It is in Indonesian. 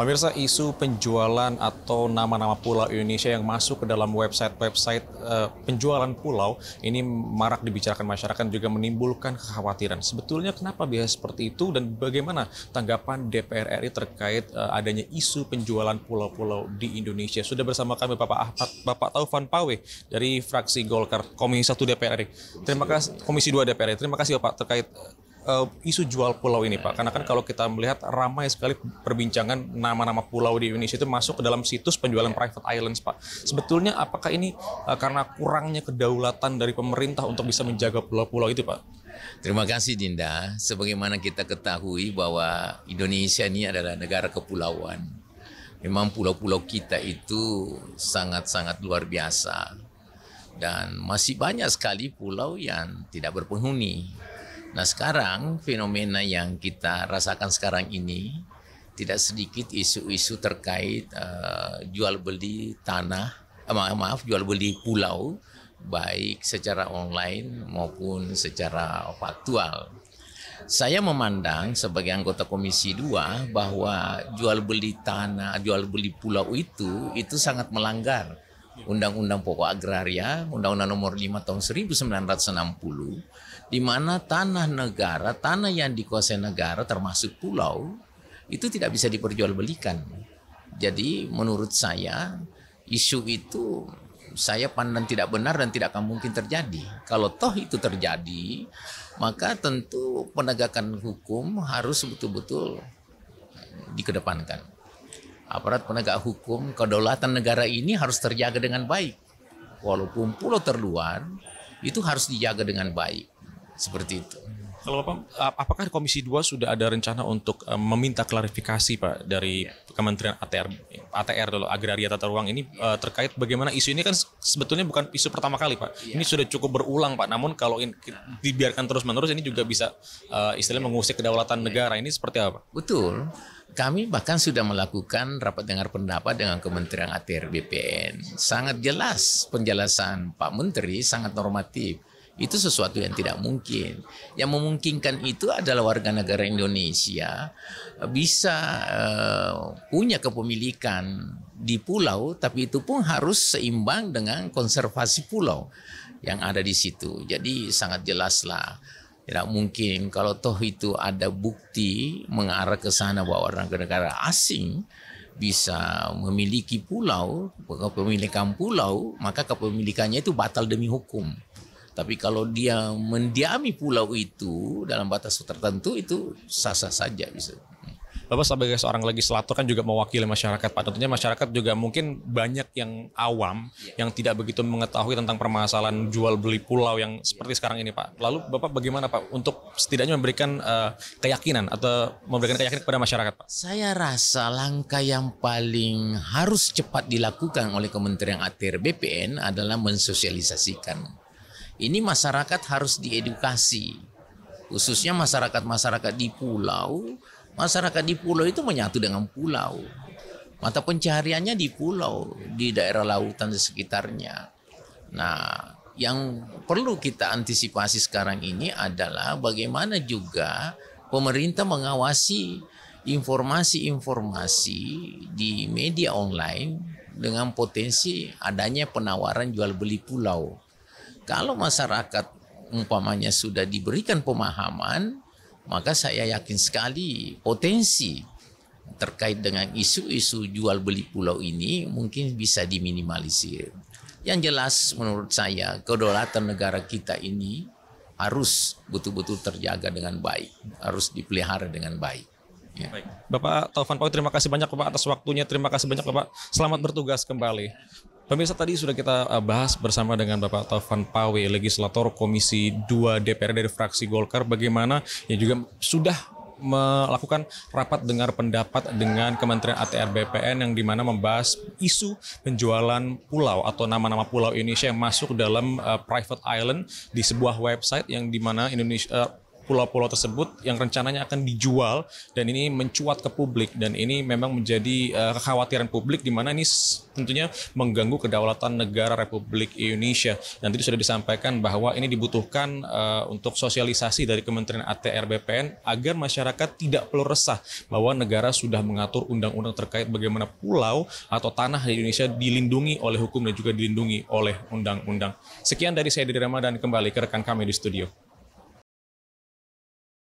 Pemirsa, isu penjualan atau nama-nama pulau Indonesia yang masuk ke dalam website-website penjualan pulau ini marak dibicarakan masyarakat, juga menimbulkan kekhawatiran. Sebetulnya kenapa biasa seperti itu dan bagaimana tanggapan DPR RI terkait adanya isu penjualan pulau-pulau di Indonesia? Sudah bersama kami Bapak Taufan Pawe dari fraksi Golkar, Komisi 1 DPR RI. Terima kasih, Komisi 2 DPR RI. Terima kasih Bapak terkait isu jual pulau ini, Pak. Karena kan kalau kita melihat ramai sekali perbincangan nama-nama pulau di Indonesia itu masuk ke dalam situs penjualan private islands, Pak. Sebetulnya apakah ini karena kurangnya kedaulatan dari pemerintah untuk bisa menjaga pulau-pulau itu, Pak? Terima kasih, Dinda. Sebagaimana kita ketahui bahwa Indonesia ini adalah negara kepulauan. Memang pulau-pulau kita itu sangat-sangat luar biasa. Dan masih banyak sekali pulau yang tidak berpenghuni. Nah, sekarang fenomena yang kita rasakan sekarang ini tidak sedikit isu-isu terkait jual beli tanah, jual beli pulau, baik secara online maupun secara faktual. Saya memandang sebagai anggota Komisi 2 bahwa jual beli tanah, jual beli pulau itu sangat melanggar Undang-Undang Pokok Agraria, Undang-Undang Nomor 5 Tahun 1960, di mana tanah negara, tanah yang dikuasai negara termasuk pulau, itu tidak bisa diperjualbelikan. Jadi menurut saya, isu itu saya pandang tidak benar dan tidak akan mungkin terjadi. Kalau toh itu terjadi, maka tentu penegakan hukum harus betul-betul dikedepankan. Aparat penegak hukum, kedaulatan negara ini harus terjaga dengan baik. Walaupun pulau terluar, itu harus dijaga dengan baik. Seperti itu. Kalau Bapak, apakah Komisi 2 sudah ada rencana untuk meminta klarifikasi, Pak, dari Kementerian ATR dulu, Agraria Tata Ruang ini terkait bagaimana isu ini kan sebetulnya bukan isu pertama kali, Pak. Ini sudah cukup berulang, Pak. Namun kalau dibiarkan terus-menerus ini juga bisa istilahnya mengusik kedaulatan negara. Ini seperti apa? Betul. Kami bahkan sudah melakukan rapat dengar pendapat dengan Kementerian ATR BPN. Sangat jelas penjelasan Pak Menteri, sangat normatif. Itu sesuatu yang tidak mungkin. Yang memungkinkan itu adalah warga negara Indonesia bisa punya kepemilikan di pulau, tapi itu pun harus seimbang dengan konservasi pulau yang ada di situ. Jadi sangat jelaslah. Tidak mungkin kalau toh itu ada bukti mengarah ke sana bahwa warga negara asing bisa memiliki pulau, kepemilikan pulau, maka kepemilikannya itu batal demi hukum. Tapi kalau dia mendiami pulau itu dalam batas tertentu, itu sah-sah saja bisa. Bapak sebagai seorang legislator kan juga mewakili masyarakat, Pak. Tentunya masyarakat juga mungkin banyak yang awam, yang tidak begitu mengetahui tentang permasalahan jual beli pulau yang seperti sekarang ini, Pak. Lalu Bapak bagaimana, Pak, untuk setidaknya memberikan keyakinan atau memberikan keyakinan kepada masyarakat, Pak? Saya rasa langkah yang paling harus cepat dilakukan oleh Kementerian ATR BPN adalah mensosialisasikan. Ini masyarakat harus diedukasi, khususnya masyarakat-masyarakat di pulau. Masyarakat di pulau itu menyatu dengan pulau. Mata pencahariannya di pulau, di daerah lautan di sekitarnya. Nah, yang perlu kita antisipasi sekarang ini adalah bagaimana juga pemerintah mengawasi informasi-informasi di media online dengan potensi adanya penawaran jual beli pulau. Kalau masyarakat umpamanya sudah diberikan pemahaman, maka saya yakin sekali potensi terkait dengan isu-isu jual beli pulau ini mungkin bisa diminimalisir. Yang jelas menurut saya kedaulatan negara kita ini harus betul-betul terjaga dengan baik, harus dipelihara dengan baik. Ya. Baik. Bapak Taufan Pawe, terima kasih banyak Bapak atas waktunya. Terima kasih banyak Bapak. Selamat bertugas kembali. Pemirsa, tadi sudah kita bahas bersama dengan Bapak Taufan Pawe, legislator Komisi 2 DPR dari fraksi Golkar, bagaimana yang juga sudah melakukan rapat dengar pendapat dengan Kementerian ATR BPN yang dimana membahas isu penjualan pulau atau nama-nama pulau Indonesia yang masuk dalam private island di sebuah website yang dimana pulau-pulau tersebut yang rencananya akan dijual, dan ini mencuat ke publik, dan ini memang menjadi kekhawatiran publik di mana ini tentunya mengganggu kedaulatan negara Republik Indonesia. Dan tadi sudah disampaikan bahwa ini dibutuhkan untuk sosialisasi dari Kementerian ATR BPN agar masyarakat tidak perlu resah bahwa negara sudah mengatur undang-undang terkait bagaimana pulau atau tanah di Indonesia dilindungi oleh hukum dan juga dilindungi oleh undang-undang. Sekian dari saya, Didi Ramadan, kembali ke rekan kami di studio.